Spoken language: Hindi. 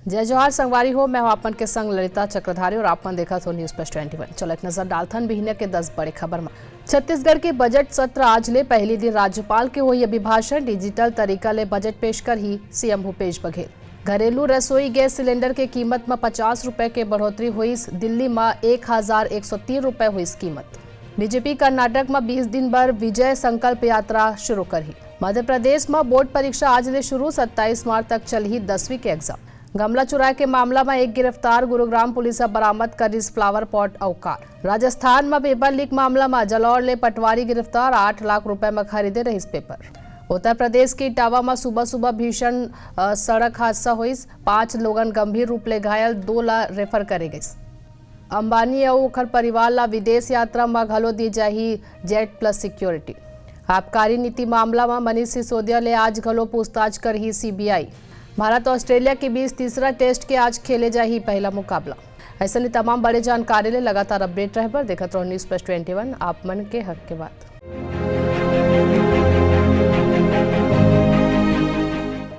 जय जोहार संगवारी हो। मैं हूं आपन के संग ललिता चक्रधारी और आपन देखा तो न्यूज प्लस 21। चलो एक नजर डालथन महीने के 10 बड़े खबर में। छत्तीसगढ़ के बजट सत्र आज ले पहली दिन राज्यपाल के हुई अभिभाषण डिजिटल तरीका ले बजट पेश कर ही सीएम भूपेश बघेल। घरेलू रसोई गैस सिलेंडर के कीमत में 50 रुपए के बढ़ोतरी हुई। दिल्ली में 1103 रुपए हुई कीमत। बीजेपी कर्नाटक में 20 दिन भर विजय संकल्प यात्रा शुरू कर ही। मध्य प्रदेश में बोर्ड परीक्षा आज ले शुरू। 27 मार्च तक चल ही 10वीं के एग्जाम। गमला चुराए के मामला में एक गिरफ्तार। गुरुग्राम पुलिस बरामद कर फ्लावर पॉट अवकार। राजस्थान में पेपर लीक मामला में जलौर ले पटवारी गिरफ्तार। 8 लाख रुपए में खरीदे रही पेपर। उत्तर प्रदेश के इटावा में सुबह सुबह भीषण सड़क हादसा हुई। 5 लोगन गंभीर रूप ले घायल, 2 ला रेफर करे गई। अंबानी और ओखर परिवार ला विदेश यात्रा में घलो दी जाही जेट प्लस सिक्योरिटी। आबकारी नीति मामला में मनीष सिसोदिया ले आज घलो पूछताछ कर ही सीबीआई। भारत और ऑस्ट्रेलिया के बीच तीसरा टेस्ट के आज खेले जा ही पहला मुकाबला। ऐसा नहीं तमाम बड़े जानकारी ले लगातार अपडेट रहे पर देखते रहो न्यूज प्लस 21 आप मन के हक के बात।